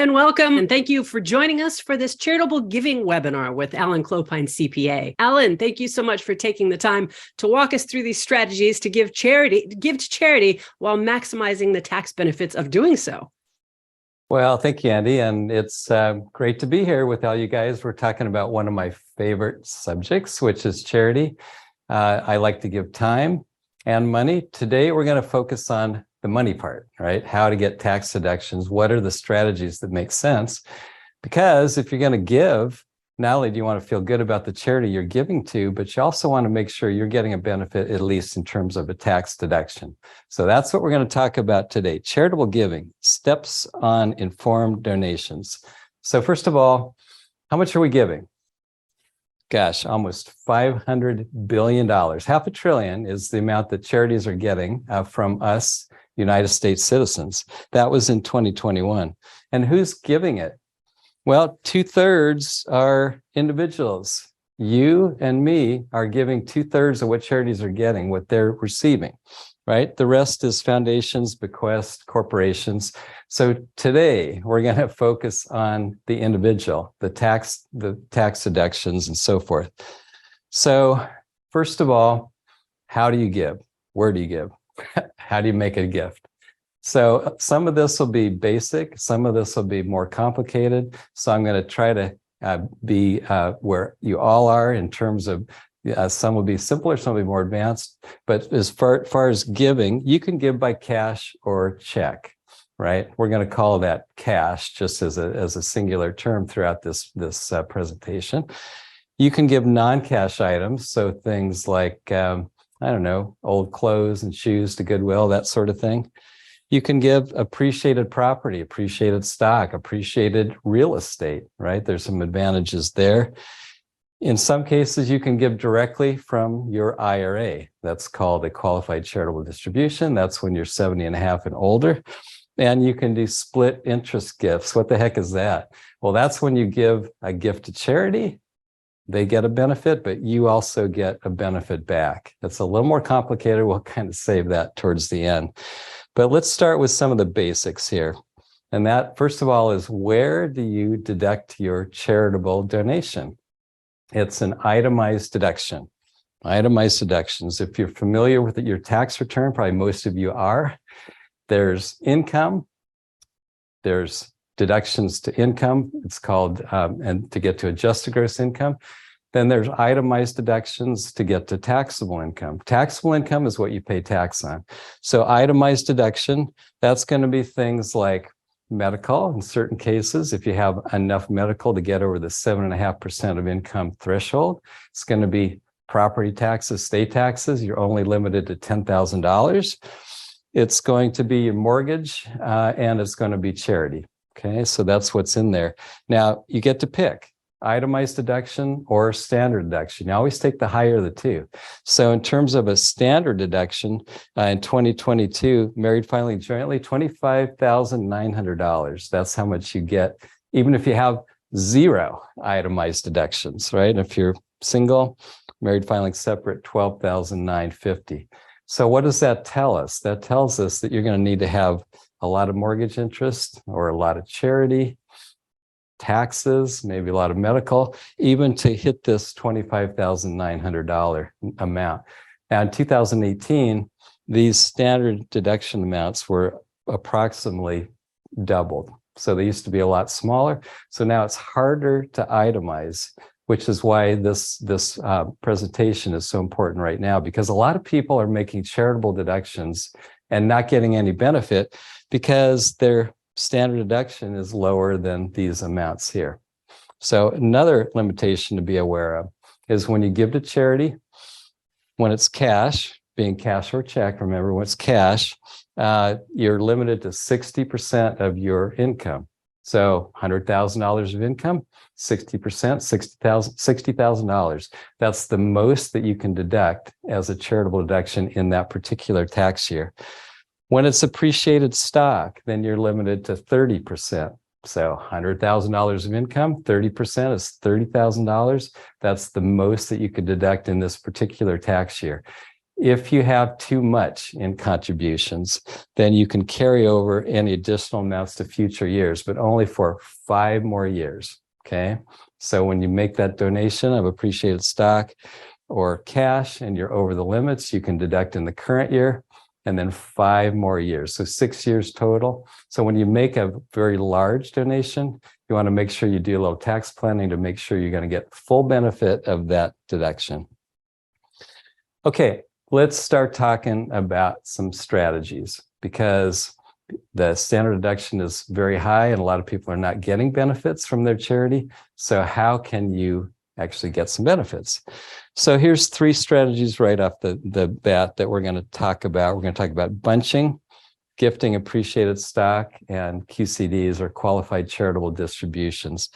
and welcome. And thank you for joining us for this charitable giving webinar with Alan Clopine, CPA. Alan, thank you so much for taking the time to walk us through these strategies to give to charity while maximizing the tax benefits of doing so. Well, thank you, Andy. And it's great to be here with all you guys. We're talking about one of my favorite subjects, which is charity. I like to give time and money. Today, we're going to focus on the money part, right? How to get tax deductions. What are the strategies that make sense? Because if you're going to give, not only do you want to feel good about the charity you're giving to, but you also want to make sure you're getting a benefit, at least in terms of a tax deduction. So that's what we're going to talk about today. Charitable giving, steps on informed donations. So first of all, how much are we giving? Gosh, almost $500 billion. Half a trillion is the amount that charities are getting from us, United States citizens. That was in 2021. And who's giving it? Well, 2/3 are individuals. You and me are giving 2/3 of what charities are getting, what they're receiving, right? The rest is foundations, bequests, corporations. So today we're going to focus on the individual, the tax deductions and so forth. So first of all, how do you give? Where do you give? How do you make a gift? So some of this will be basic, some of this will be more complicated. So I'm going to try to be where you all are in terms of some will be simpler, some will be more advanced. But as far as giving, you can give by cash or check, right? We're going to call that cash just as a singular term throughout this presentation. You can give non-cash items, so things like I don't know, old clothes and shoes to Goodwill, that sort of thing. You can give appreciated property, appreciated stock, appreciated real estate, right? There's some advantages there. In some cases, you can give directly from your IRA. That's called a qualified charitable distribution. That's when you're 70 and a half and older. And you can do split interest gifts. What the heck is that? Well, that's when you give a gift to charity. They get a benefit, but you also get a benefit back. That's a little more complicated. We'll kind of save that towards the end. But let's start with some of the basics here. And that, first of all, is where do you deduct your charitable donation? It's an itemized deduction. Itemized deductions. If you're familiar with your tax return, probably most of you are, there's income, there's deductions to income, it's called, and to get to adjusted gross income. Then there's itemized deductions to get to taxable income. Taxable income is what you pay tax on. So itemized deduction, that's going to be things like medical in certain cases. If you have enough medical to get over the 7.5% of income threshold, it's going to be property taxes, state taxes. You're only limited to $10,000. It's going to be your mortgage, and it's going to be charity. Okay, so that's what's in there. Now, you get to pick itemized deduction or standard deduction. You always take the higher of the two. So in terms of a standard deduction, in 2022, married filing jointly, $25,900. That's how much you get, even if you have zero itemized deductions, right? If you're single, married filing separate, $12,950. So what does that tell us? That tells us that you're going to need to have a lot of mortgage interest or a lot of charity, taxes, maybe a lot of medical, even to hit this $25,900 amount. Now in 2018, these standard deduction amounts were approximately doubled. So they used to be a lot smaller. So now it's harder to itemize, which is why this presentation is so important right now, because a lot of people are making charitable deductions and not getting any benefit because their standard deduction is lower than these amounts here. So another limitation to be aware of is when you give to charity, when it's cash, being cash or check, remember when it's cash, you're limited to 60% of your income. So $100,000 of income, 60%, $60,000. That's the most that you can deduct as a charitable deduction in that particular tax year. When it's appreciated stock, then you're limited to 30%. So $100,000 of income, 30% is $30,000. That's the most that you could deduct in this particular tax year. If you have too much in contributions, then you can carry over any additional amounts to future years, but only for 5 more years. Okay. So when you make that donation of appreciated stock or cash and you're over the limits, you can deduct in the current year and then 5 more years. So 6 years total. So when you make a very large donation, you want to make sure you do a little tax planning to make sure you're going to get full benefit of that deduction. Okay, let's start talking about some strategies, because the standard deduction is very high and a lot of people are not getting benefits from their charity. So how can you actually get some benefits? So here's 3 strategies right off the bat that we're going to talk about. We're going to talk about bunching, gifting appreciated stock, and QCDs, or qualified charitable distributions.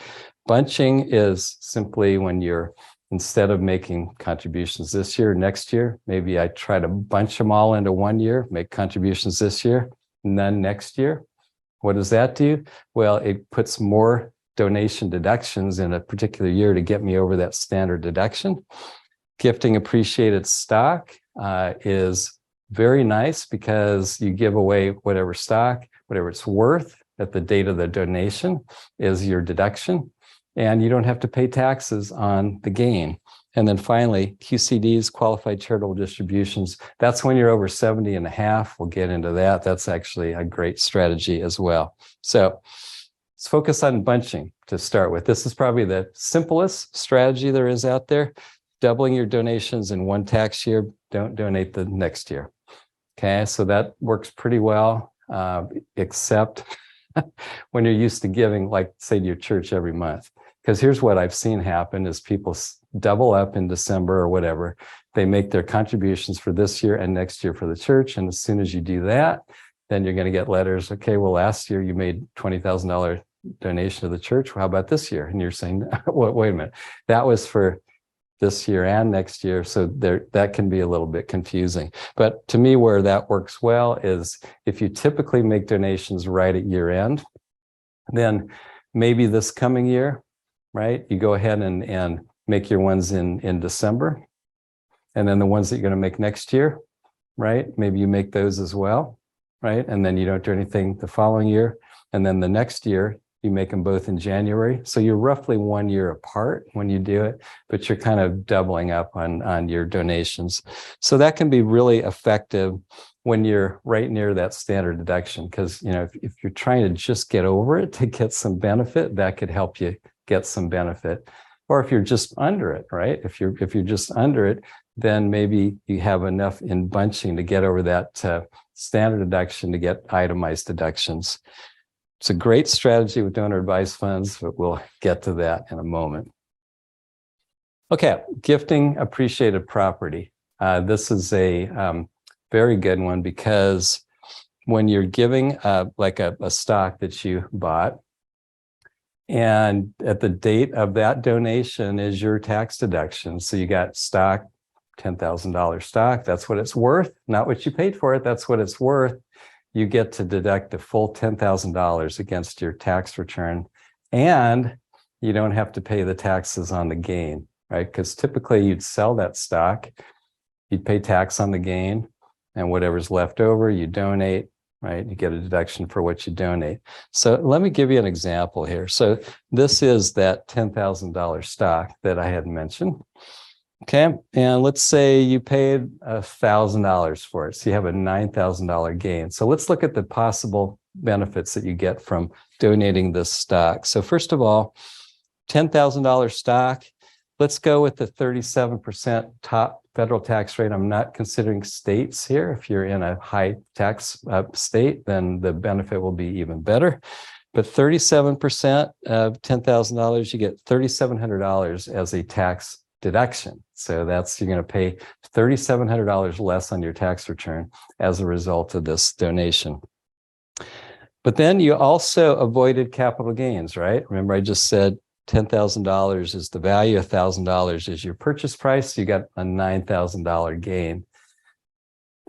Bunching is simply when you're, instead of making contributions this year, next year, maybe I try to bunch them all into 1 year, make contributions this year, none next year. What does that do? Well, it puts more donation deductions in a particular year to get me over that standard deduction. Gifting appreciated stock is very nice because you give away whatever stock, whatever it's worth at the date of the donation is your deduction, and you don't have to pay taxes on the gain. And then finally, QCDs, qualified charitable distributions, that's when you're over 70 and a half. We'll get into that. That's actually a great strategy as well. So let's focus on bunching to start with. This is probably the simplest strategy there is out there. Doubling your donations in 1 tax year, don't donate the next year. Okay, so that works pretty well, except when you're used to giving, like, say, to your church every month. Because here's what I've seen happen is people double up in December or whatever. They make their contributions for this year and next year for the church. And as soon as you do that, then you're going to get letters. Okay, well, last year you made $20,000 donation to the church. Well, how about this year? And you're saying, wait a minute, that was for this year and next year. So that can be a little bit confusing. But to me, where that works well is if you typically make donations right at year end, then maybe this coming year, right, you go ahead and make your ones in December. And then the ones that you're going to make next year, right, maybe you make those as well, right? And then you don't do anything the following year. And then the next year, you make them both in January. So you're roughly 1 year apart when you do it, but you're kind of doubling up on your donations. So that can be really effective when you're right near that standard deduction, because, you know, if you're trying to just get over it to get some benefit, that could help you get some benefit. Or if you're just under it, right? If you're just under it, then maybe you have enough in bunching to get over that standard deduction to get itemized deductions. It's a great strategy with donor advised funds, but we'll get to that in a moment. Okay, gifting appreciated property. This is a very good one, because when you're giving like a stock that you bought, and at the date of that donation is your tax deduction. So you got stock, $10,000 stock, that's what it's worth, not what you paid for it, that's what it's worth. You get to deduct the full $10,000 against your tax return, and you don't have to pay the taxes on the gain, right? Because typically you'd sell that stock, you'd pay tax on the gain, and whatever's left over, you donate, right? You get a deduction for what you donate. So let me give you an example here. So this is that $10,000 stock that I had mentioned. Okay, and let's say you paid $1,000 for it. So you have a $9,000 gain. So let's look at the possible benefits that you get from donating this stock. So first of all, $10,000 stock, let's go with the 37% top federal tax rate. I'm not considering states here. If you're in a high tax state, then the benefit will be even better. But 37% of $10,000, you get $3,700 as a tax deduction. So that's, you're going to pay $3,700 less on your tax return as a result of this donation. But then you also avoided capital gains, right? Remember, I just said $10,000 is the value, $1,000 is your purchase price. You got a $9,000 gain.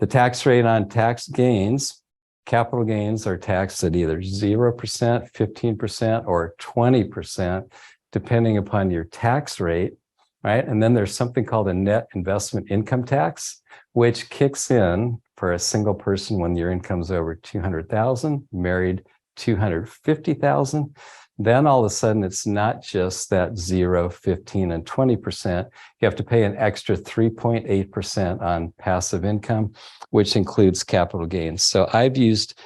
The tax rate on tax gains, capital gains, are taxed at either 0%, 15%, or 20%, depending upon your tax rate right? And then there's something called a net investment income tax, which kicks in for a single person when your income's over 200,000, married 250,000. Then all of a sudden, it's not just that 0, 15, and 20%. You have to pay an extra 3.8% on passive income, which includes capital gains. So I've used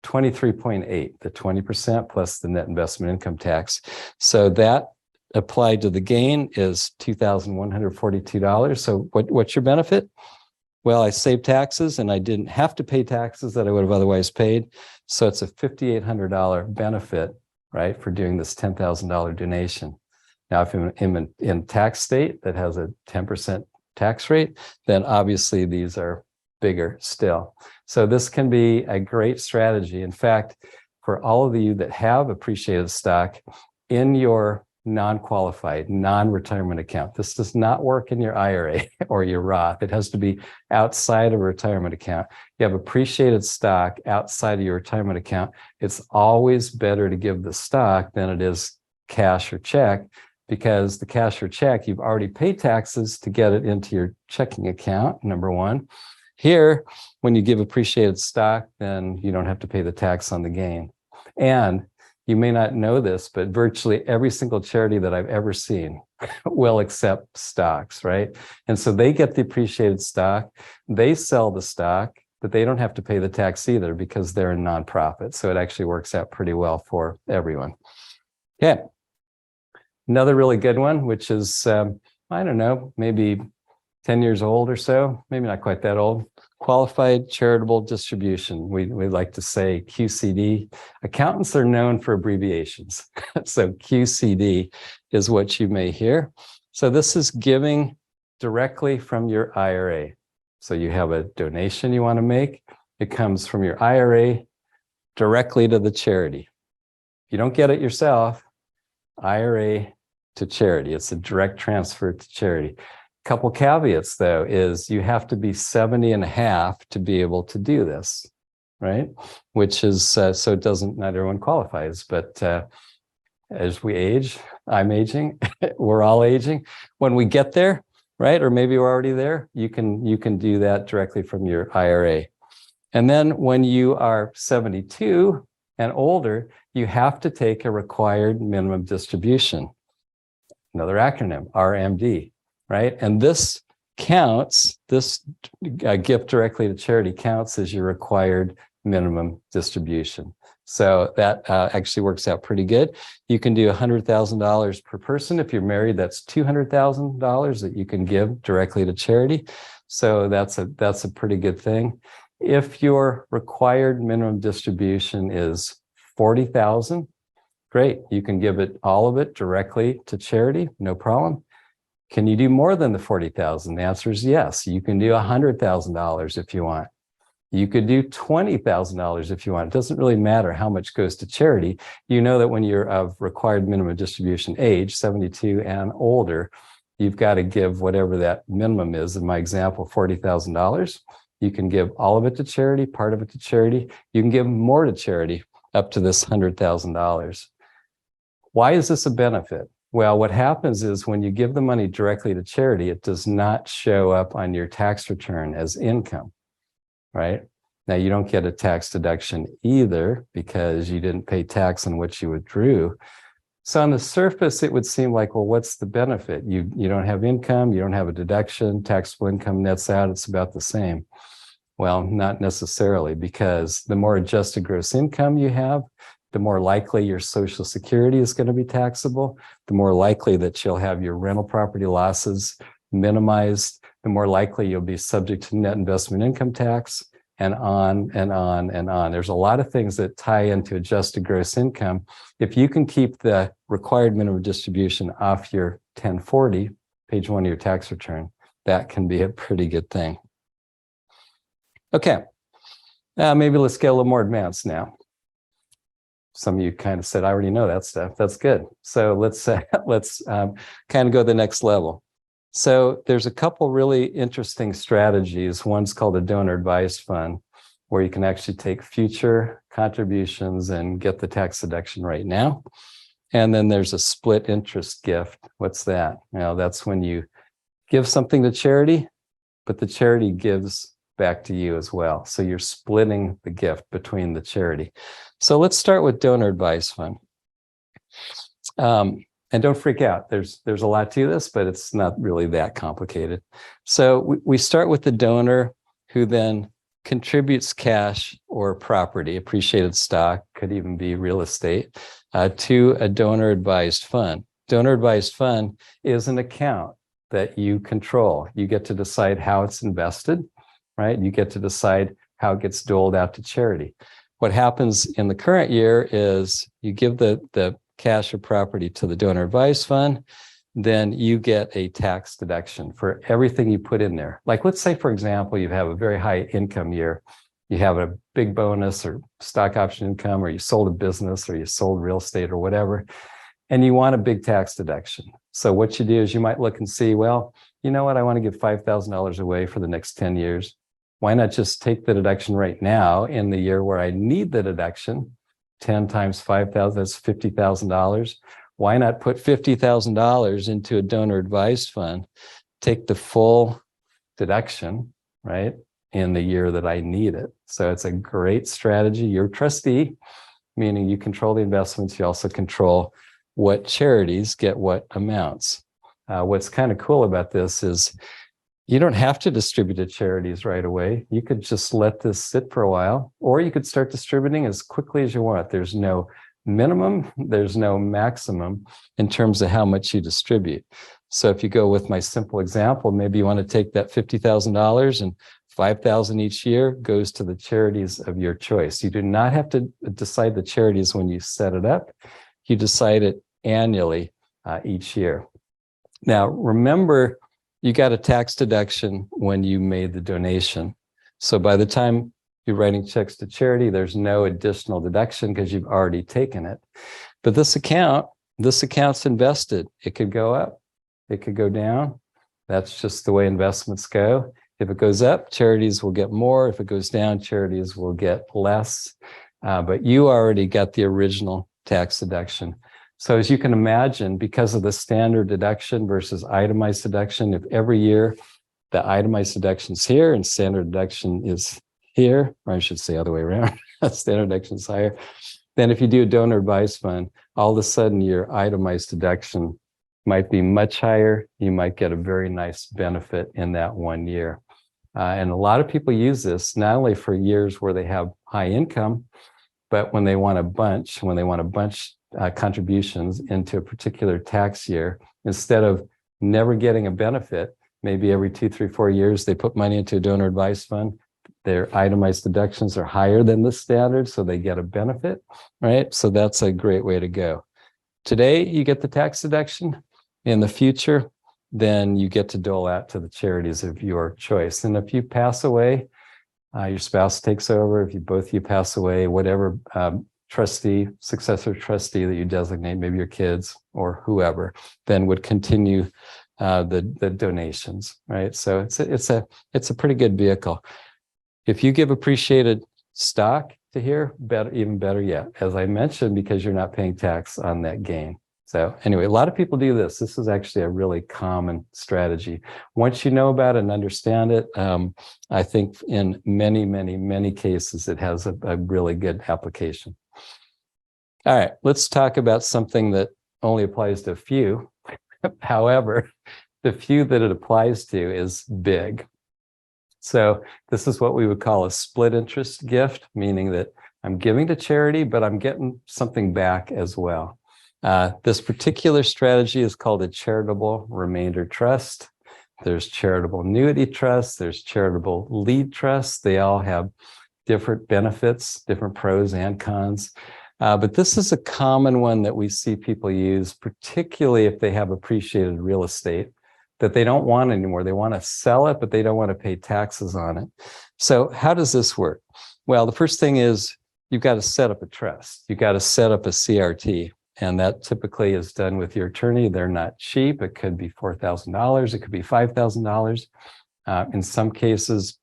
23.8, the 20% plus the net investment income tax. So that applied to the gain is $2,142. So what's your benefit? Well, I saved taxes and I didn't have to pay taxes that I would have otherwise paid. So it's a $5,800 benefit, right, for doing this $10,000 donation. Now, if I'm in a tax state that has a 10% tax rate, then obviously these are bigger still. So this can be a great strategy. In fact, for all of you that have appreciated stock in your non-qualified, non-retirement account, this does not work in your IRA or your Roth. It has to be outside of a retirement account. You have appreciated stock outside of your retirement account. It's always better to give the stock than it is cash or check, because the cash or check, you've already paid taxes to get it into your checking account, number one. Here, when you give appreciated stock, then you don't have to pay the tax on the gain. And you may not know this, but virtually every single charity that I've ever seen will accept stocks, right? And so they get the appreciated stock, they sell the stock, but they don't have to pay the tax either because they're a nonprofit. So it actually works out pretty well for everyone. Okay. Another really good one, which is, I don't know, maybe 10 years old or so, maybe not quite that old. Qualified charitable distribution. We like to say QCD. Accountants are known for abbreviations. So QCD is what you may hear. So this is giving directly from your IRA. So you have a donation you want to make. It comes from your IRA directly to the charity. If you don't get it yourself, IRA to charity. It's a direct transfer to charity. Couple caveats, though, is you have to be 70 and a half to be able to do this, right? Which is, so it doesn't, not everyone qualifies, but as we age, I'm aging, we're all aging. When we get there, right? Or maybe we're already there, you can do that directly from your IRA. And then when you are 72 and older, you have to take a required minimum distribution. Another acronym, RMD. Right? And this counts, this gift directly to charity counts as your required minimum distribution. So that actually works out pretty good. You can do $100,000 per person. If you're married, that's $200,000 that you can give directly to charity. So that's a pretty good thing. If your required minimum distribution is $40,000, great. You can give it, all of it, directly to charity, no problem. Can you do more than the $40,000? The answer is yes. You can do $100,000 if you want. You could do $20,000 if you want. It doesn't really matter how much goes to charity. You know that when you're of required minimum distribution age, 72 and older, you've got to give whatever that minimum is. In my example, $40,000. You can give all of it to charity, part of it to charity. You can give more to charity up to this $100,000. Why is this a benefit? Well, what happens is when you give the money directly to charity, it does not show up on your tax return as income, right? Now, you don't get a tax deduction either because you didn't pay tax on what you withdrew. So on the surface, it would seem like, well, what's the benefit? You don't have income, you don't have a deduction, taxable income nets out, it's about the same. Well, not necessarily, because the more adjusted gross income you have, the more likely your Social Security is going to be taxable, the more likely that you'll have your rental property losses minimized, the more likely you'll be subject to net investment income tax, and on and on and on. There's a lot of things that tie into adjusted gross income. If you can keep the required minimum distribution off your 1040, page 1 of your tax return, that can be a pretty good thing. Okay, maybe let's get a little more advanced now. Some of you kind of said, I already know that stuff. That's good. So let's kind of go to the next level. So there's a couple really interesting strategies. One's called a donor advised fund, where you can actually take future contributions and get the tax deduction right now. And then there's a split interest gift. What's that? That's when you give something to charity, but the charity gives back to you as well. So you're splitting the gift between the charity. So let's start with donor advised fund. And don't freak out. There's a lot to this, but it's not really that complicated. So we start with the donor, who then contributes cash or property, appreciated stock, could even be real estate, to a donor advised fund. Donor advised fund is an account that you control. You get to decide how it's invested, right? You get to decide how it gets doled out to charity. What happens in the current year is you give the cash or property to the donor advised fund, then you get a tax deduction for everything you put in there. Like, let's say, for example, you have a very high income year, you have a big bonus or stock option income, or you sold a business, or you sold real estate or whatever, and you want a big tax deduction. So what you do is you might look and see, well, you know what, I want to give $5,000 away for the next 10 years. Why not just take the deduction right now in the year where I need the deduction? 10 times 5,000, that's $50,000. Why not put $50,000 into a donor advised fund, take the full deduction, right, in the year that I need it? So it's a great strategy. You're a trustee, meaning you control the investments. You also control what charities get what amounts. What's kind of cool about this is you don't have to distribute to charities right away. You could just let this sit for a while, or you could start distributing as quickly as you want. There's no minimum, there's no maximum in terms of how much you distribute. So if you go with my simple example, maybe you want to take that $50,000 and $5,000 each year goes to the charities of your choice. You do not have to decide the charities when you set it up. You decide it annually each year. Now, remember, you got a tax deduction when you made the donation. So by the time you're writing checks to charity, there's no additional deduction because you've already taken it. But this account's invested. It could go up, it could go down. That's just the way investments go. If it goes up, charities will get more. If it goes down, charities will get less. But you already got the original tax deduction. So as you can imagine, because of the standard deduction versus itemized deduction, if every year the itemized deduction is here and standard deduction is here, or I should say other way around, standard deduction is higher, then if you do a donor advised fund, all of a sudden your itemized deduction might be much higher. You might get a very nice benefit in that 1 year. And a lot of people use this not only for years where they have high income, but when they want a bunch contributions into a particular tax year, instead of never getting a benefit, maybe every 2, 3, 4 years, they put money into a donor advised fund. Their itemized deductions are higher than the standard, so they get a benefit, right? So that's a great way to go. Today, you get the tax deduction. In the future, then you get to dole out to the charities of your choice. And if you pass away, your spouse takes over. If both of you pass away, whatever successor trustee that you designate, maybe your kids or whoever, then would continue the donations, right? So it's a pretty good vehicle. If you give appreciated stock to here, even better yet, as I mentioned, because you're not paying tax on that gain. So anyway, a lot of people do this. This is actually a really common strategy. Once you know about it and understand it, I think in many, many, many cases, it has a really good application. All right, let's talk about something that only applies to a few. However, the few that it applies to is big. So this is what we would call a split interest gift, meaning that I'm giving to charity, but I'm getting something back as well. This particular strategy is called a charitable remainder trust. There's charitable annuity trust. There's charitable lead trust. They all have different benefits, different pros and cons. But this is a common one that we see people use, particularly if they have appreciated real estate that they don't want anymore. They want to sell it, but they don't want to pay taxes on it. So how does this work? Well, the first thing is you've got to set up a trust. You've got to set up a CRT. And that typically is done with your attorney. They're not cheap. It could be $4,000. It could be $5,000. In some cases,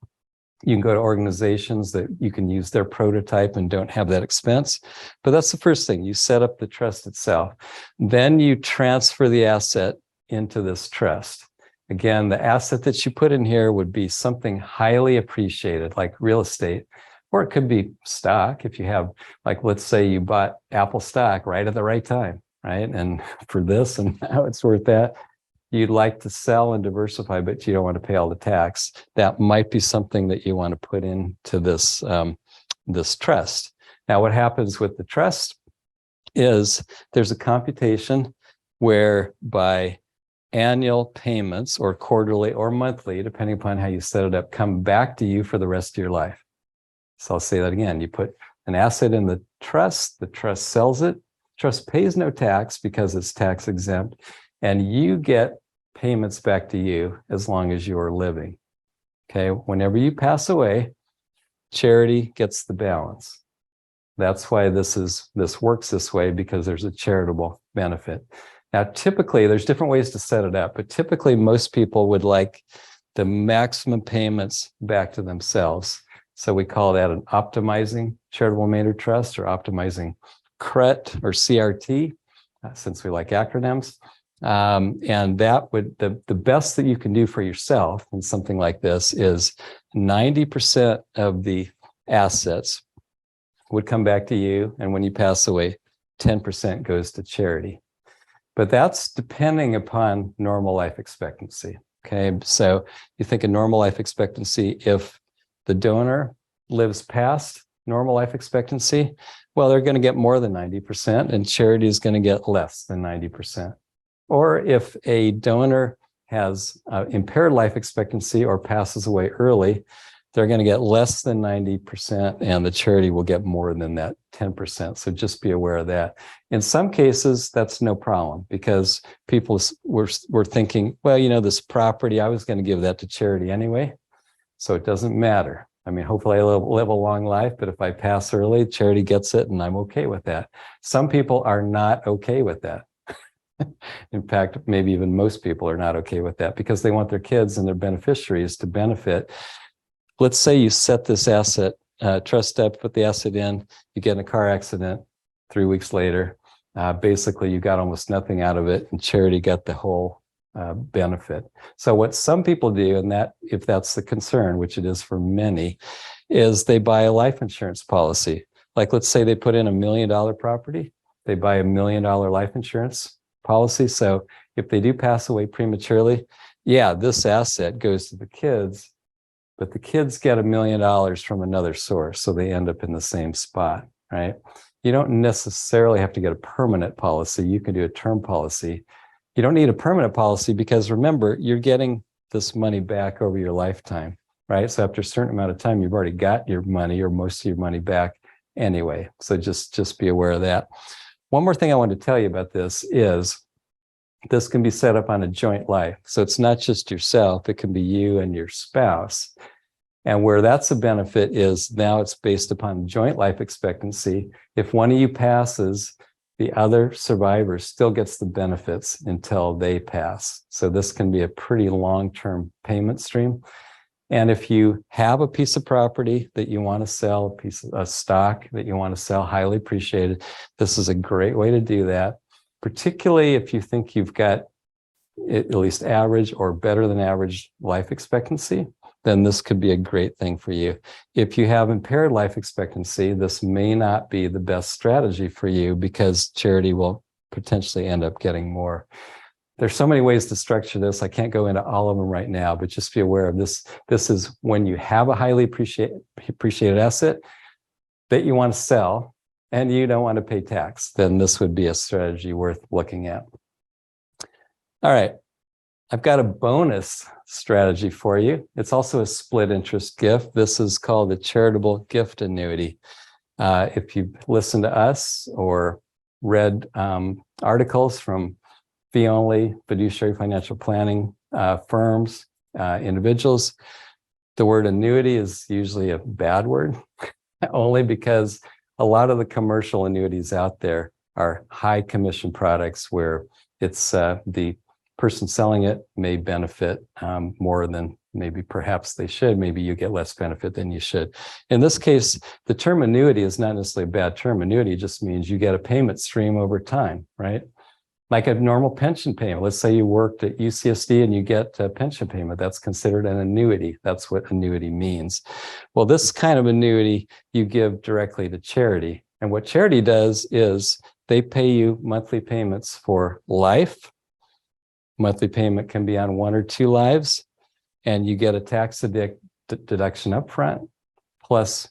You can go to organizations that you can use their prototype and don't have that expense. But that's the first thing. You set up the trust itself. Then you transfer the asset into this trust. Again, the asset that you put in here would be something highly appreciated, like real estate, or it could be stock. If you have, like, let's say you bought Apple stock right at the right time, right? And for this, and now it's worth that. You'd like to sell and diversify, but you don't want to pay all the tax. That might be something that you want to put into this, this trust. Now, what happens with the trust is there's a computation whereby annual payments, or quarterly or monthly, depending upon how you set it up, come back to you for the rest of your life. So I'll say that again. You put an asset in the trust sells it, trust pays no tax because it's tax exempt, and you get payments back to you as long as you are living. Okay, whenever you pass away, charity gets the balance. That's why this works this way, because there's a charitable benefit. Now, typically, there's different ways to set it up, but typically most people would like the maximum payments back to themselves. So we call that an optimizing charitable remainder trust, or optimizing CRT or CRT, since we like acronyms. And that would, the best that you can do for yourself in something like this is 90% of the assets would come back to you. And when you pass away, 10% goes to charity. But that's depending upon normal life expectancy. Okay, so you think of normal life expectancy, if the donor lives past normal life expectancy, well, they're going to get more than 90%, and charity is going to get less than 90%. Or if a donor has impaired life expectancy or passes away early, they're going to get less than 90%, and the charity will get more than that 10%. So just be aware of that. In some cases, that's no problem, because people were thinking, well, you know, this property, I was going to give that to charity anyway, so it doesn't matter. I mean, hopefully I live a long life, but if I pass early, charity gets it, and I'm okay with that. Some people are not okay with that. In fact, maybe even most people are not okay with that, because they want their kids and their beneficiaries to benefit. Let's say you set this asset, trust up, put the asset in, you get in a car accident 3 weeks later. Basically, you got almost nothing out of it, and charity got the whole benefit. So what some people do, and that, if that's the concern, which it is for many, is they buy a life insurance policy. Like, let's say they put in $1 million property, they buy $1 million life insurance policy. So if they do pass away prematurely, yeah, this asset goes to the kids, but the kids get $1 million from another source, so they end up in the same spot, right? You don't necessarily have to get a permanent policy. You can do a term policy. You don't need a permanent policy, because remember, you're getting this money back over your lifetime, right? So after a certain amount of time, you've already got your money, or most of your money, back anyway. So just be aware of that. One more thing I want to tell you about this is this can be set up on a joint life. So it's not just yourself, it can be you and your spouse. And where that's a benefit is now it's based upon joint life expectancy. If one of you passes, the other survivor still gets the benefits until they pass. So this can be a pretty long-term payment stream. And if you have a piece of property that you want to sell, a piece of stock that you want to sell, highly appreciated, this is a great way to do that, particularly if you think you've got at least average or better than average life expectancy, then this could be a great thing for you. If you have impaired life expectancy, this may not be the best strategy for you, because charity will potentially end up getting more. There's so many ways to structure this. I can't go into all of them right now, but just be aware of this. This is when you have a highly appreciated asset that you want to sell and you don't want to pay tax, then this would be a strategy worth looking at. All right. I've got a bonus strategy for you. It's also a split interest gift. This is called the Charitable Gift Annuity. If you've listened to us or read articles from fee-only fiduciary financial planning firms, individuals, the word annuity is usually a bad word, only because a lot of the commercial annuities out there are high commission products where it's the person selling it may benefit more than maybe perhaps they should. Maybe you get less benefit than you should. In this case, the term annuity is not necessarily a bad term. Annuity just means you get a payment stream over time, right? Like a normal pension payment. Let's say you worked at UCSD and you get a pension payment. That's considered an annuity. That's what annuity means. Well, this kind of annuity you give directly to charity. And what charity does is they pay you monthly payments for life. Monthly payment can be on 1 or 2 lives, and you get a tax deduction up front plus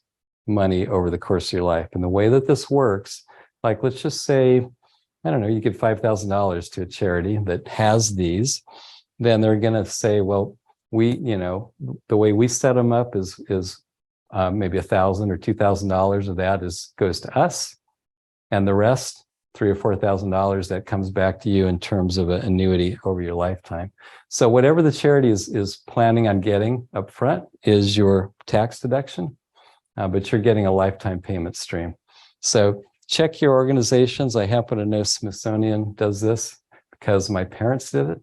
money over the course of your life. And the way that this works, like let's just say, I don't know, you give $5,000 to a charity that has these, then they're going to say, well, the way we set them up is maybe $1,000 or $2,000 of that goes to us, and the rest, $3,000 or $4,000, that comes back to you in terms of an annuity over your lifetime. So whatever the charity is planning on getting up front is your tax deduction, but you're getting a lifetime payment stream. So check your organizations. I happen to know Smithsonian does this because my parents did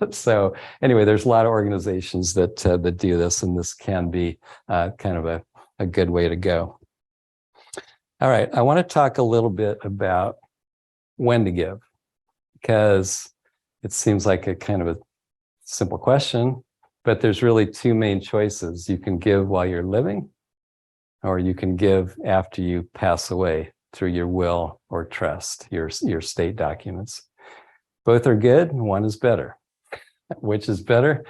it. So anyway, there's a lot of organizations that do this, and this can be kind of a good way to go. All right, I want to talk a little bit about when to give, because it seems like a kind of a simple question, but there's really 2 main choices. You can give while you're living, or you can give after you pass away through your will or trust, your state documents. Both are good, and one is better. Which is better?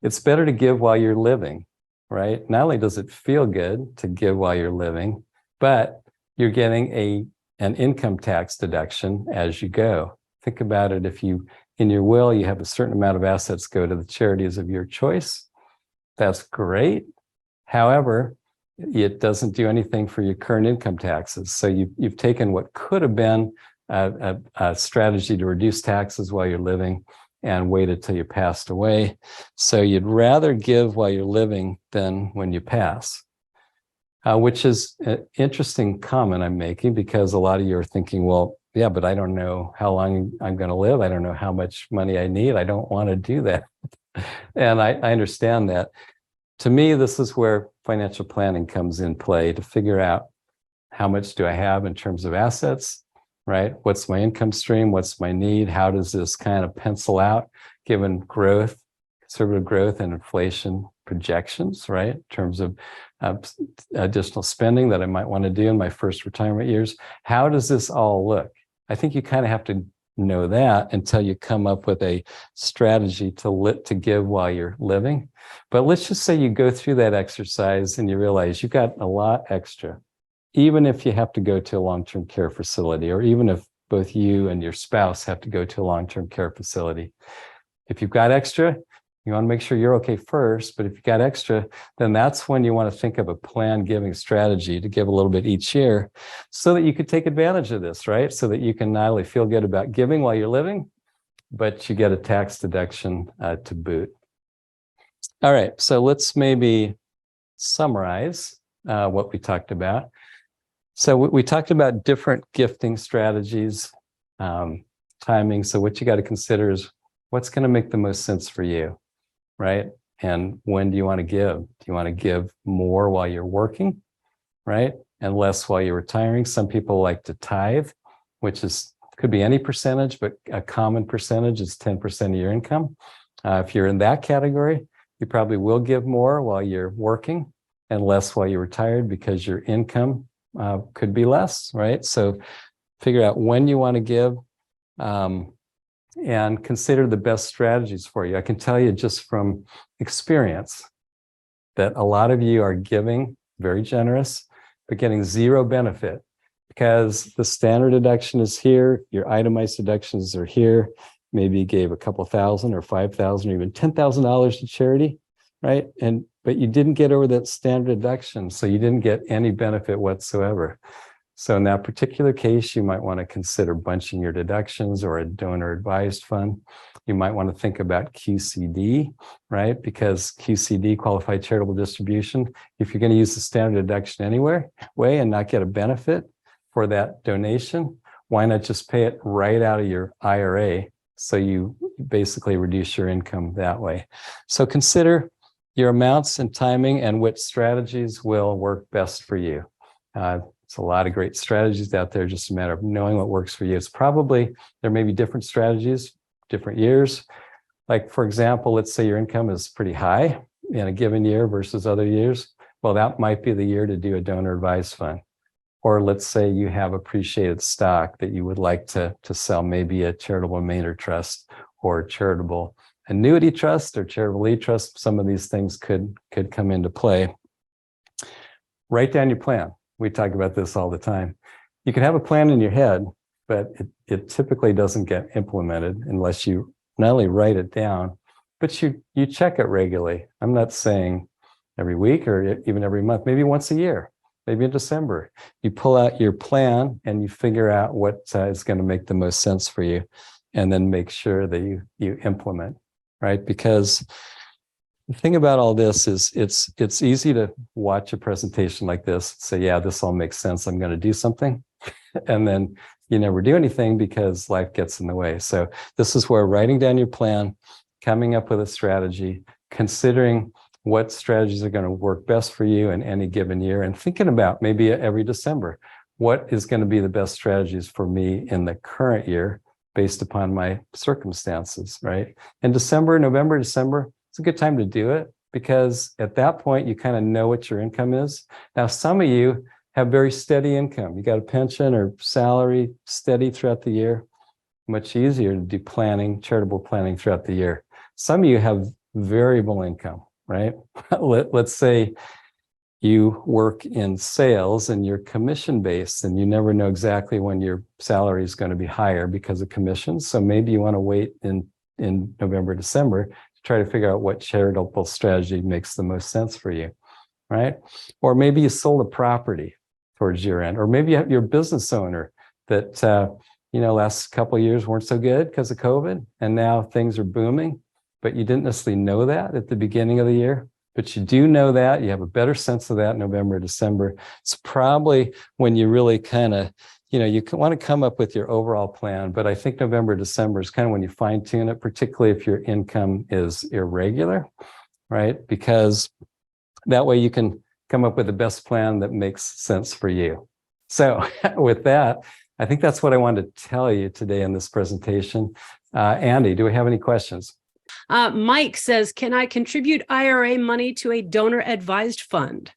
It's better to give while you're living, right? Not only does it feel good to give while you're living, but you're getting an income tax deduction as you go. Think about it. If in your will, you have a certain amount of assets go to the charities of your choice, that's great. However, it doesn't do anything for your current income taxes. So you've taken what could have been a strategy to reduce taxes while you're living and waited till you passed away. So you'd rather give while you're living than when you pass. Which is an interesting comment I'm making, because a lot of you are thinking, well, yeah, but I don't know how long I'm going to live. I don't know how much money I need. I don't want to do that. And I understand that. To me, this is where financial planning comes in play, to figure out how much do I have in terms of assets, right? What's my income stream? What's my need? How does this kind of pencil out given growth, conservative growth and inflation projections, right? In terms of additional spending that I might want to do in my first retirement years. How does this all look? I think you kind of have to know that until you come up with a strategy to give while you're living. But let's just say you go through that exercise and you realize you've got a lot extra, even if you have to go to a long-term care facility, or even if both you and your spouse have to go to a long-term care facility. If you've got extra, you want to make sure you're okay first, but if you got extra, then that's when you want to think of a planned giving strategy to give a little bit each year so that you could take advantage of this, right? So that you can not only feel good about giving while you're living, but you get a tax deduction to boot. All right, so let's maybe summarize what we talked about. So we talked about different gifting strategies, timing. So what you got to consider is what's going to make the most sense for you, right? And when do you want to give? Do you want to give more while you're working, right? And less while you're retiring? Some people like to tithe, which could be any percentage, but a common percentage is 10% of your income. If you're in that category, you probably will give more while you're working and less while you're retired, because your income could be less, right? So figure out when you want to give, and consider the best strategies for you. I can tell you just from experience that a lot of you are giving very generous, but getting zero benefit, because the standard deduction is here, your itemized deductions are here. Maybe you gave a couple thousand or $5,000 or even $10,000 to charity, right? But you didn't get over that standard deduction, so you didn't get any benefit whatsoever. So in that particular case, you might want to consider bunching your deductions or a donor advised fund. You might want to think about QCD, right? Because QCD, qualified charitable distribution, if you're going to use the standard deduction anyway and not get a benefit for that donation, why not just pay it right out of your IRA So you basically reduce your income that way. So consider your amounts and timing and which strategies will work best for you. It's a lot of great strategies out there, just a matter of knowing what works for you. It's probably, there may be different strategies, different years. Like, for example, let's say your income is pretty high in a given year versus other years. Well, that might be the year to do a donor advised fund. Or let's say you have appreciated stock that you would like to sell, maybe a charitable remainder trust or charitable annuity trust or charitable e-trust. Some of these things could come into play. Write down your plan. We talk about this all the time. You can have a plan in your head, but it typically doesn't get implemented unless you not only write it down, but you check it regularly. I'm not saying every week or even every month, maybe once a year, maybe in December. You pull out your plan and you figure out what is going to make the most sense for you, and then make sure that you implement, right? Because the thing about all this is it's easy to watch a presentation like this, say, yeah, this all makes sense, I'm going to do something. And then you never do anything because life gets in the way. So this is where writing down your plan, coming up with a strategy, considering what strategies are going to work best for you in any given year, and thinking about maybe every December, what is going to be the best strategies for me in the current year based upon my circumstances, right? In December, November, December, it's a good time to do it because at that point, you kind of know what your income is. Now, some of you have very steady income. You got a pension or salary steady throughout the year. Much easier to do planning, charitable planning throughout the year. Some of you have variable income, right? Let's say you work in sales and you're commission based and you never know exactly when your salary is going to be higher because of commissions. So maybe you want to wait in November, December to try to figure out what charitable strategy makes the most sense for you, right? Or maybe you sold a property towards year end, or maybe you're a business owner that last couple of years weren't so good because of COVID, and now things are booming, but you didn't necessarily know that at the beginning of the year. But you do know that, you have a better sense of that in November, December. It's probably when you really kind of, you want to come up with your overall plan, but I think November, December is kind of when you fine tune it, particularly if your income is irregular, right? Because that way you can come up with the best plan that makes sense for you. So with that, I think that's what I wanted to tell you today in this presentation. Andy, do we have any questions? Mike says, can I contribute IRA money to a donor advised fund?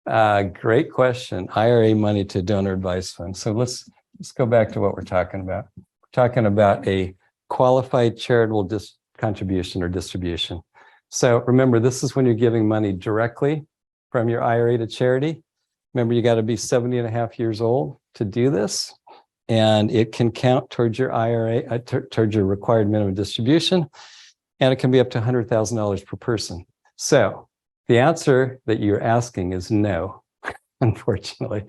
Great question. IRA money to donor advised fund. So let's go back to what we're talking about. We're talking about a qualified charitable contribution or distribution. So remember, this is when you're giving money directly from your IRA to charity. Remember, you got to be 70 and a half years old to do this. And it can count towards your IRA, towards your required minimum distribution. And it can be up to $100,000 per person. So the answer that you're asking is no, unfortunately.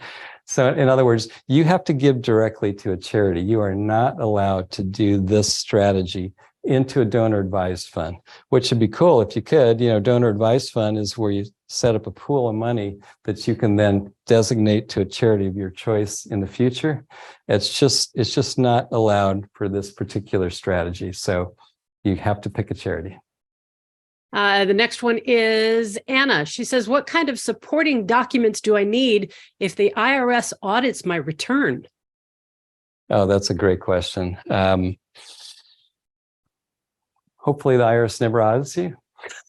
So in other words, you have to give directly to a charity. You are not allowed to do this strategy into a donor advised fund, which would be cool if you could. Donor advised fund is where you set up a pool of money that you can then designate to a charity of your choice in the future. It's just not allowed for this particular strategy. So you have to pick a charity. The next one is Anna. She says, what kind of supporting documents do I need if the IRS audits my return? Oh, that's a great question. Hopefully the IRS never audits you,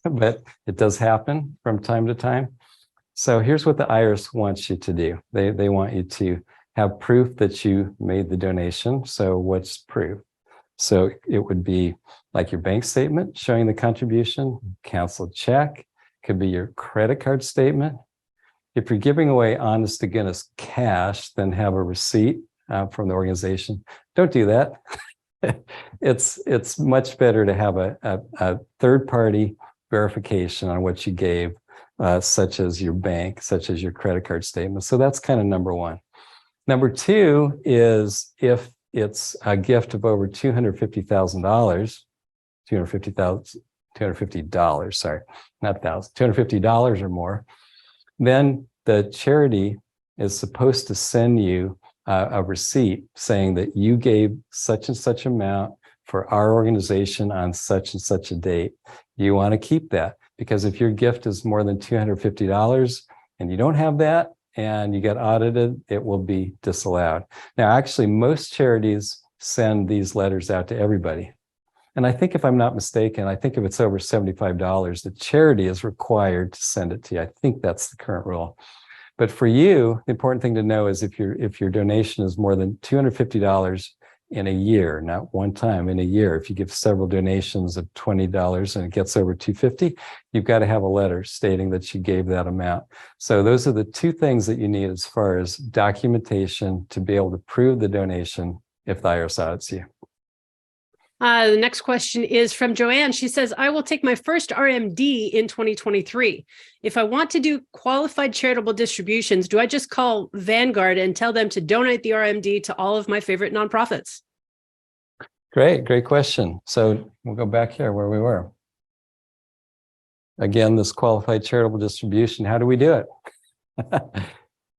but it does happen from time to time. So here's what the IRS wants you to do. They want you to have proof that you made the donation. So what's proof? So it would be like your bank statement showing the contribution, canceled check, could be your credit card statement. If you're giving away honest to goodness cash, then have a receipt from the organization. Don't do that. It's much better to have a third-party verification on what you gave, such as your bank, such as your credit card statement. So that's kind of number one. Number two is if it's a gift of over $250,000, $250, sorry, not thousand, $250 or more, then the charity is supposed to send you a receipt saying that you gave such and such amount for our organization on such and such a date. You want to keep that, because if your gift is more than $250 and you don't have that and you get audited, it will be disallowed. Now, actually, most charities send these letters out to everybody. And I think, if I'm not mistaken, I think if it's over $75, the charity is required to send it to you. I think that's the current rule. But for you, the important thing to know is if your donation is more than $250 in a year, not one time, in a year, if you give several donations of $20 and it gets over $250, you've got to have a letter stating that you gave that amount. So those are the two things that you need as far as documentation to be able to prove the donation if the IRS audits you. The next question is from Joanne. She says, I will take my first RMD in 2023. If I want to do qualified charitable distributions, do I just call Vanguard and tell them to donate the RMD to all of my favorite nonprofits? Great question. So we'll go back here where we were. Again, this qualified charitable distribution, how do we do it?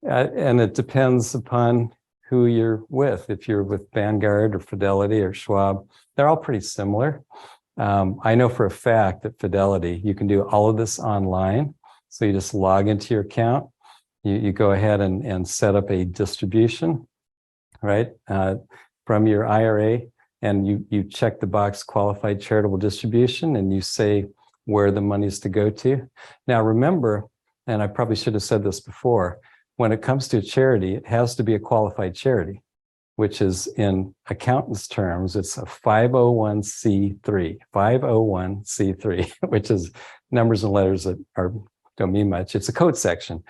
And it depends upon who you're with. If you're with Vanguard or Fidelity or Schwab, they're all pretty similar. I know for a fact that Fidelity, you can do all of this online. So you just log into your account, you go ahead and set up a distribution, right, from your IRA, and you check the box qualified charitable distribution, and you say where the money's to go to. Now, remember, and I probably should have said this before, when it comes to a charity, it has to be a qualified charity, which is, in accountants' terms, it's a 501c3, 501c3, which is numbers and letters that don't mean much. It's a code section,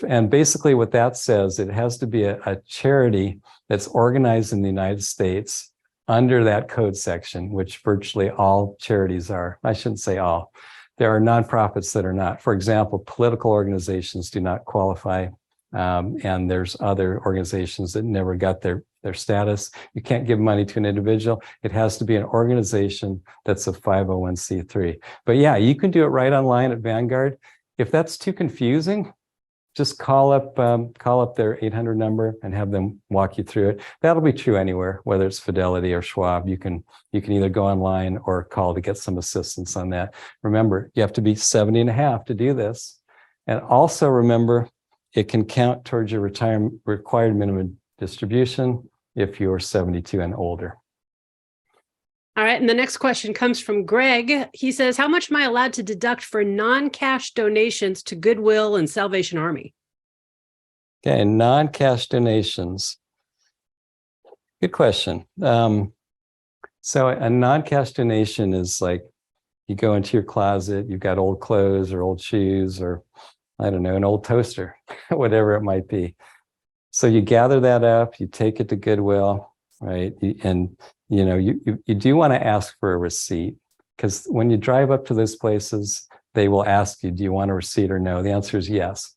and basically what that says, it has to be a charity that's organized in the United States under that code section, which virtually all charities are. I shouldn't say all. There are nonprofits that are not. For example, political organizations do not qualify. And there's other organizations that never got their status. You can't give money to an individual. It has to be an organization that's a 501c3. But yeah, you can do it right online at Vanguard. If that's too confusing, just call up their 800 number and have them walk you through it. That'll be true anywhere, whether it's Fidelity or Schwab. You can either go online or call to get some assistance on that. Remember, you have to be 70 and a half to do this. And also remember, it can count towards your required minimum distribution if you're 72 and older. All right. And the next question comes from Greg. He says, how much am I allowed to deduct for non-cash donations to Goodwill and Salvation Army? Okay, non-cash donations. Good question. So a non-cash donation is like, you go into your closet, you've got old clothes or old shoes, or I don't know, an old toaster, whatever it might be. So you gather that up, you take it to Goodwill, right? And you do want to ask for a receipt, because when you drive up to those places, they will ask you, do you want a receipt or no? The answer is yes.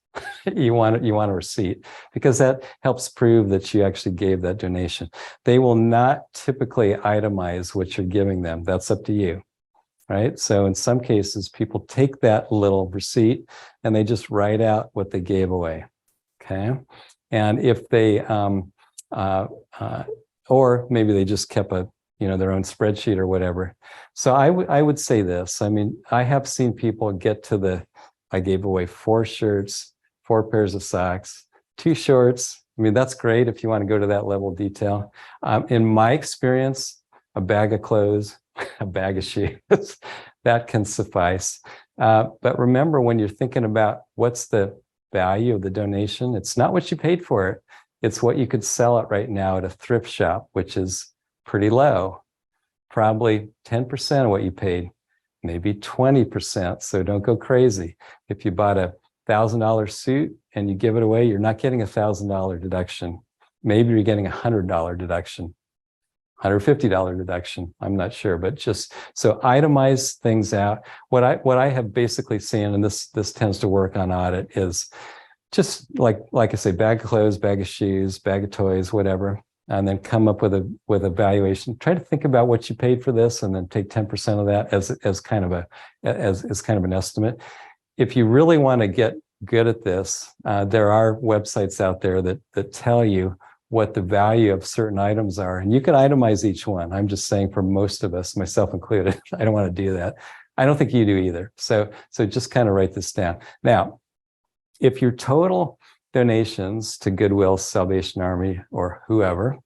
You want a receipt, because that helps prove that you actually gave that donation. They will not typically itemize what you're giving them. That's up to you. Right? So in some cases, people take that little receipt and they just write out what they gave away. Okay. And if they, or maybe they just kept their own spreadsheet or whatever. So I would say this. I mean, I have seen people get to I gave away 4 shirts, 4 pairs of socks, 2 shorts. I mean, that's great if you want to go to that level of detail. In my experience, a bag of clothes, a bag of shoes, that can suffice. But remember, when you're thinking about what's the value of the donation, it's not what you paid for it. It's what you could sell it right now at a thrift shop, which is pretty low, probably 10% of what you paid, maybe 20%. So don't go crazy. If you bought a $1,000 suit and you give it away, you're not getting a $1,000 deduction. Maybe you're getting $100 deduction. $150 deduction. I'm not sure, but just so itemize things out. What I have basically seen, and this tends to work on audit, is just like I say, bag of clothes, bag of shoes, bag of toys, whatever, and then come up with a valuation. Try to think about what you paid for this, and then take 10% of that as kind of an estimate. If you really want to get good at this, there are websites out there that tell you what the value of certain items are. And you can itemize each one. I'm just saying for most of us, myself included, I don't want to do that. I don't think you do either. So just kind of write this down. Now, if your total donations to Goodwill, Salvation Army, or whoever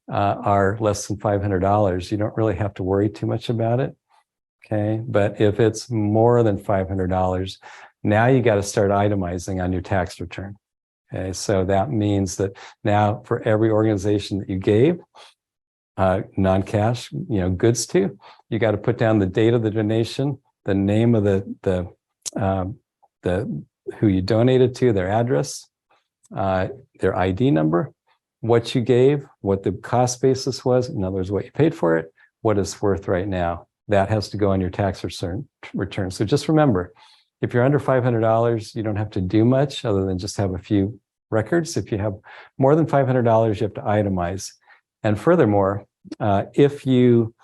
are less than $500, you don't really have to worry too much about it. Okay. But if it's more than $500, now you got to start itemizing on your tax return. Okay. So that means that now for every organization that you gave non-cash, goods to, you got to put down the date of the donation, the name of the who you donated to, their address, their ID number, what you gave, what the cost basis was, in other words, what you paid for it, what it's worth right now. That has to go on your tax return. So just remember, if you're under $500, you don't have to do much other than just have a few records. If you have more than $500, you have to itemize. And furthermore, if you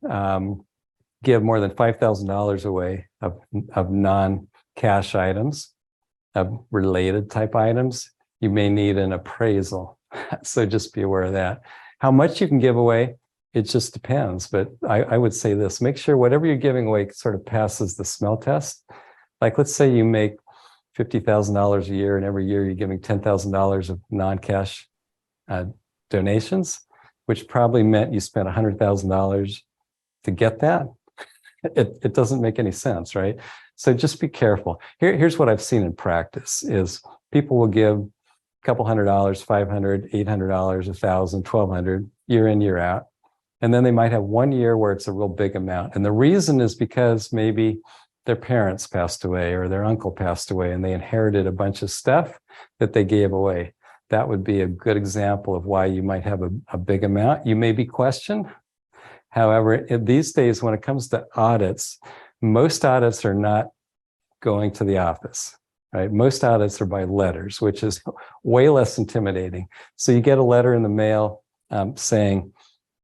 give more than $5,000 away of non-cash items, of related type items, you may need an appraisal. So just be aware of that. How much you can give away, it just depends. But I would say this, make sure whatever you're giving away sort of passes the smell test. Like, let's say you make $50,000 a year, and every year you're giving $10,000 of non-cash donations, which probably meant you spent $100,000 to get that. It doesn't make any sense, right? So just be careful. Here's what I've seen in practice is people will give a couple $100, $500, $800, $1,000, $1,200, year in, year out. And then they might have 1 year where it's a real big amount. And the reason is because maybe their parents passed away or their uncle passed away and they inherited a bunch of stuff that they gave away. That would be a good example of why you might have a big amount. You may be questioned. However, these days, when it comes to audits, most audits are not going to the office, right? Most audits are by letters, which is way less intimidating. So you get a letter in the mail saying,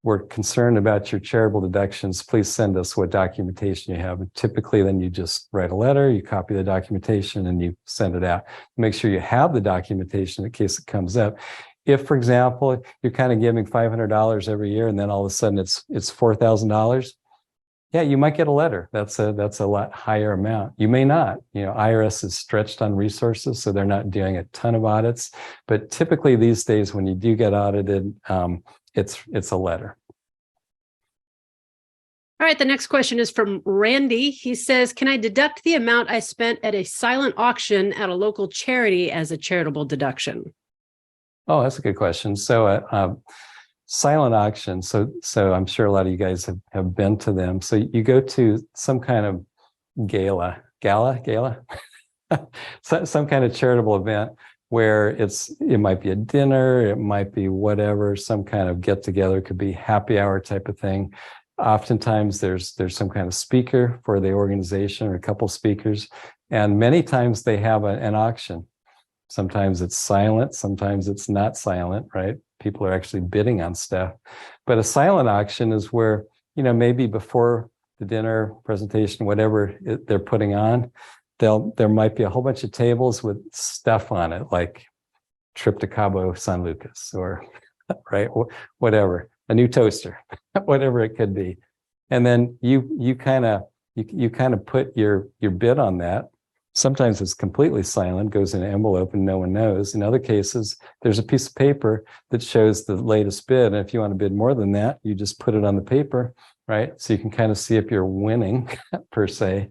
we're concerned about your charitable deductions. Please send us what documentation you have. And typically, then you just write a letter, you copy the documentation, and you send it out. Make sure you have the documentation in case it comes up. If, for example, you're kind of giving $500 every year, and then all of a sudden it's $4,000, yeah, you might get a letter. That's a lot higher amount. You may not. IRS is stretched on resources, so they're not doing a ton of audits. But typically these days, when you do get audited, it's a letter. All right, the next question is from Randy. He says, can I deduct the amount I spent at a silent auction at a local charity as a charitable deduction? Oh, that's a good question. So silent auction. So I'm sure a lot of you guys have been to them. So you go to some kind of gala, some kind of charitable event where it might be a dinner, it might be whatever, some kind of get together, could be happy hour type of thing. Oftentimes there's some kind of speaker for the organization or a couple speakers, and many times they have an auction. Sometimes it's silent, sometimes it's not silent, right? People are actually bidding on stuff. But a silent auction is where, maybe before the dinner presentation, whatever they're putting on, there might be a whole bunch of tables with stuff on it, like trip to Cabo San Lucas or, right, whatever, a new toaster, whatever it could be. And then you kind of put your bid on that. Sometimes it's completely silent, goes in an envelope and no one knows. In other cases, there's a piece of paper that shows the latest bid. And if you want to bid more than that, you just put it on the paper, right? So you can kind of see if you're winning per se.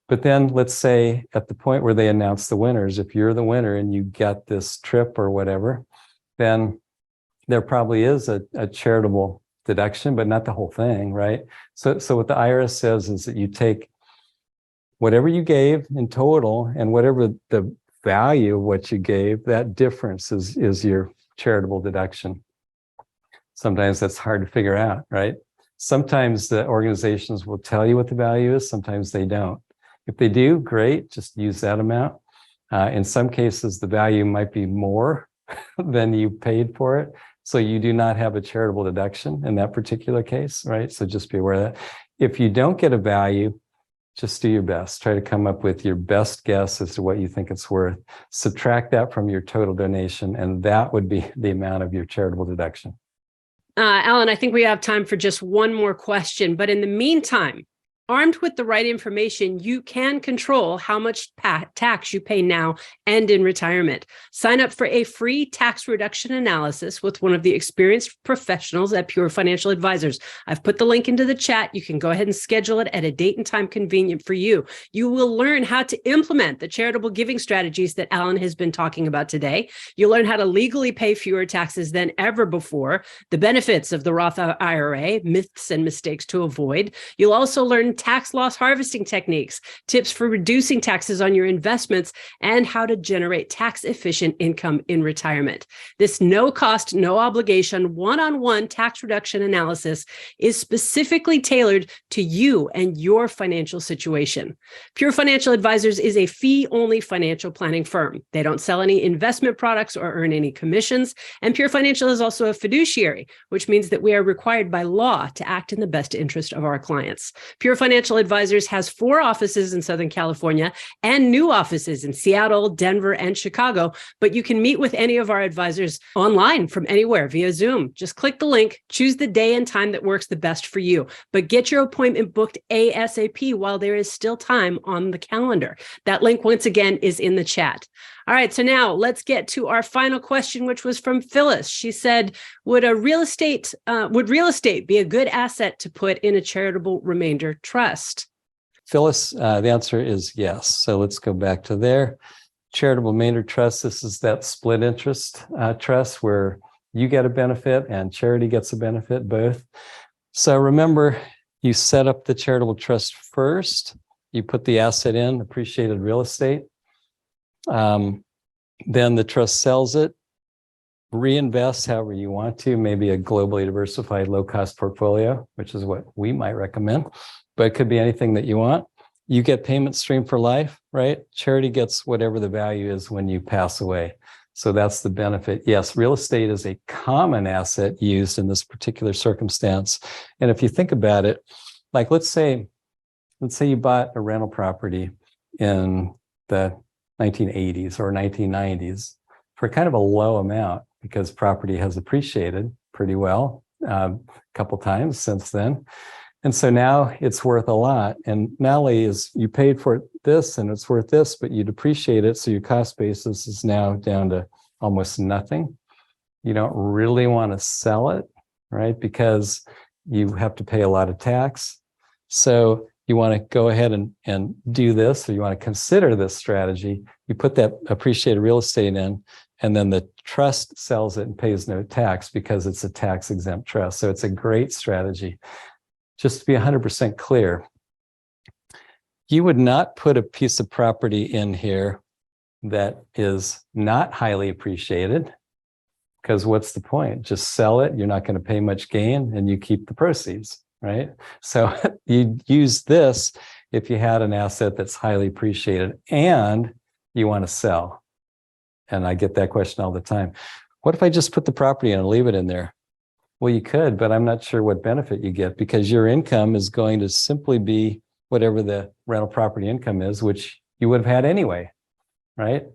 But then let's say at the point where they announce the winners, if you're the winner and you get this trip or whatever, then there probably is a charitable deduction, but not the whole thing, right? So what the IRS says is that you take whatever you gave in total and whatever the value of what you gave, that difference is your charitable deduction. Sometimes that's hard to figure out, right? Sometimes the organizations will tell you what the value is, sometimes they don't. If they do, great, just use that amount. In some cases, the value might be more than you paid for it. So you do not have a charitable deduction in that particular case, right? So just be aware of that. If you don't get a value, Just do your best. Try to come up with your best guess as to what you think it's worth. Subtract that from your total donation, and that would be the amount of your charitable deduction. Alan, I think we have time for just one more question, but in the meantime, armed with the right information, you can control how much tax you pay now and in retirement. Sign up for a free tax reduction analysis with one of the experienced professionals at Pure Financial Advisors. I've put the link into the chat. You can go ahead and schedule it at a date and time convenient for you. You will learn how to implement the charitable giving strategies that Alan has been talking about today. You'll learn how to legally pay fewer taxes than ever before, the benefits of the Roth IRA, myths and mistakes to avoid. You'll also learn tax loss harvesting techniques, tips for reducing taxes on your investments, and how to generate tax-efficient income in retirement. This no-cost, no-obligation, one-on-one tax reduction analysis is specifically tailored to you and your financial situation. Pure Financial Advisors is a fee-only financial planning firm. They don't sell any investment products or earn any commissions, and Pure Financial is also a fiduciary, which means that we are required by law to act in the best interest of our clients. Pure Financial Advisors has 4 offices in Southern California and new offices in Seattle, Denver, and Chicago, but you can meet with any of our advisors online from anywhere via Zoom. Just click the link, choose the day and time that works the best for you, but get your appointment booked ASAP while there is still time on the calendar. That link, once again, is in the chat. All right, so now let's get to our final question, which was from Phyllis. She said, would real estate be a good asset to put in a charitable remainder trust? Phyllis, the answer is yes. So let's go back to there. Charitable remainder trust, this is that split interest trust where you get a benefit and charity gets a benefit, both. So remember, you set up the charitable trust first, you put the asset in, appreciated real estate. Then the trust sells it, reinvests however you want to, maybe a globally diversified low-cost portfolio, which is what we might recommend, but it could be anything that you want. You get payment stream for life, right? Charity gets whatever the value is when you pass away. So that's the benefit. Yes, real estate is a common asset used in this particular circumstance. And if you think about it, like let's say you bought a rental property in the 1980s or 1990s for kind of a low amount because property has appreciated pretty well a couple times since then. And so now it's worth a lot. And not only is you paid for this and it's worth this, but you depreciate it. So your cost basis is now down to almost nothing. You don't really want to sell it, right? Because you have to pay a lot of tax. So you want to go ahead and do this, or you want to consider this strategy. You put that appreciated real estate in, and then the trust sells it and pays no tax because it's a tax exempt trust. So it's a great strategy. Just to be 100% clear, you would not put a piece of property in here that is not highly appreciated, because what's the point? Just sell it. You're not going to pay much gain and you keep the proceeds, right? So you use this if you had an asset that's highly appreciated and you want to sell. And I get that question all the time. What if I just put the property in and leave it in there? Well, you could, but I'm not sure what benefit you get, because your income is going to simply be whatever the rental property income is, which you would have had anyway, right?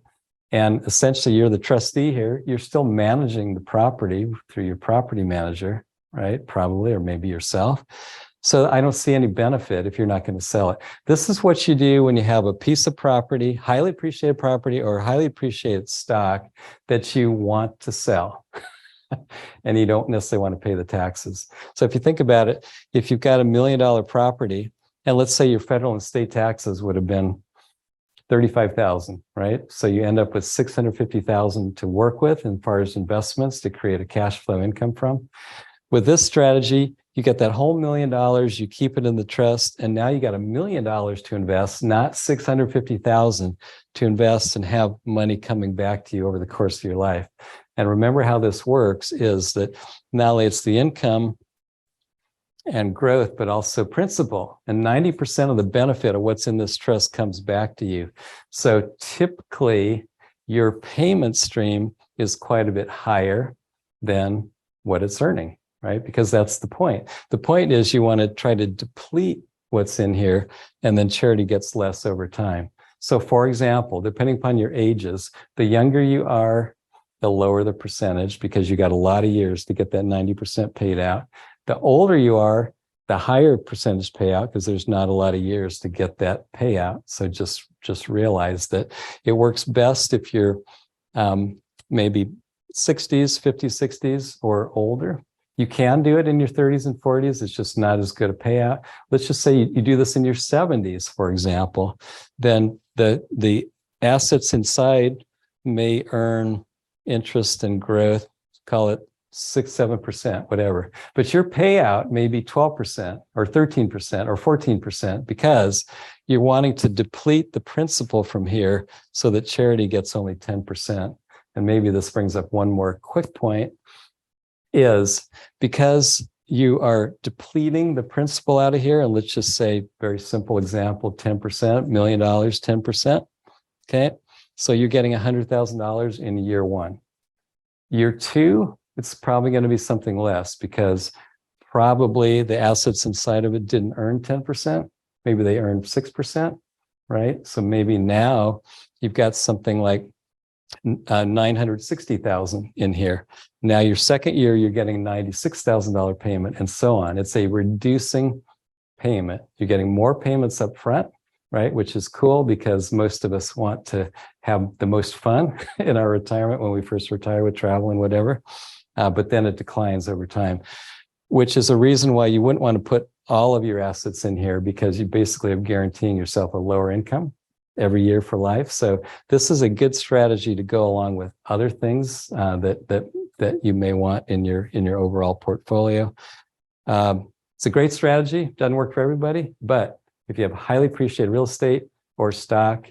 And essentially you're the trustee here. You're still managing the property through your property manager, right? Probably, or maybe yourself. So I don't see any benefit if you're not going to sell it. This is what you do when you have a piece of property, highly appreciated property or highly appreciated stock that you want to sell. And you don't necessarily want to pay the taxes. So if you think about it, if you've got $1 million property, and let's say your federal and state taxes would have been $35,000, right? So you end up with $650,000 to work with as far as investments to create a cash flow income from. With this strategy, you get that whole $1 million, you keep it in the trust, and now you got $1 million to invest, not $650,000 to invest and have money coming back to you over the course of your life. And remember how this works is that not only it's the income and growth, but also principal. And 90% of the benefit of what's in this trust comes back to you. So typically, your payment stream is quite a bit higher than what it's earning, right? Because that's the point. The point is you want to try to deplete what's in here, and then charity gets less over time. So for example, depending upon your ages, the younger you are, the lower the percentage because you got a lot of years to get that 90% paid out. The older you are, the higher percentage payout because there's not a lot of years to get that payout. So just realize that it works best if you're maybe 60s, 50s, 60s or older. You can do it in your 30s and 40s. It's just not as good a payout. Let's just say you do this in your 70s, for example, then the assets inside may earn interest and growth, call it 6, 7%, whatever. But your payout may be 12% or 13% or 14% because you're wanting to deplete the principal from here so that charity gets only 10%. And maybe this brings up one more quick point, is because you are depleting the principal out of here, and let's just say, very simple example, 10%, $1 million, 10%. Okay. So you're getting $100,000 in year one. Year two, it's probably going to be something less because probably the assets inside of it didn't earn 10%. Maybe they earned 6%, right? So maybe now you've got something like 960,000 in here. Now your second year, you're getting $96,000 payment and so on. It's a reducing payment. You're getting more payments up front, right? Which is cool because most of us want to have the most fun in our retirement when we first retire with travel and whatever. But then it declines over time, which is a reason why you wouldn't want to put all of your assets in here because you basically are guaranteeing yourself a lower income every year for life. So this is a good strategy to go along with other things that you may want in your overall portfolio. It's a great strategy. Doesn't work for everybody, but if you have highly appreciated real estate or stock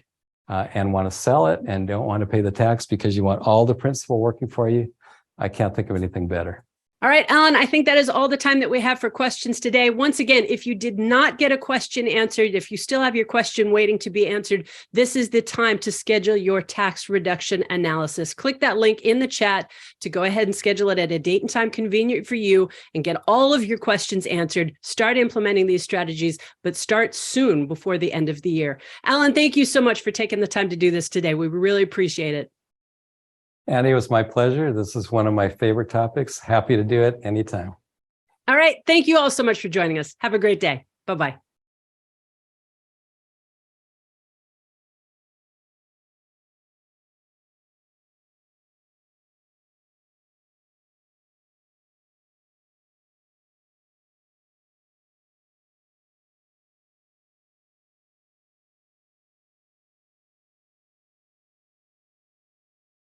and want to sell it and don't want to pay the tax because you want all the principal working for you, I can't think of anything better. All right, Alan, I think that is all the time that we have for questions today. Once again, if you did not get a question answered, if you still have your question waiting to be answered, this is the time to schedule your tax reduction analysis. Click that link in the chat to go ahead and schedule it at a date and time convenient for you and get all of your questions answered. Start implementing these strategies, but start soon before the end of the year. Alan, thank you so much for taking the time to do this today. We really appreciate it. Andy, it was my pleasure. This is one of my favorite topics. Happy to do it anytime. All right. Thank you all so much for joining us. Have a great day. Bye-bye.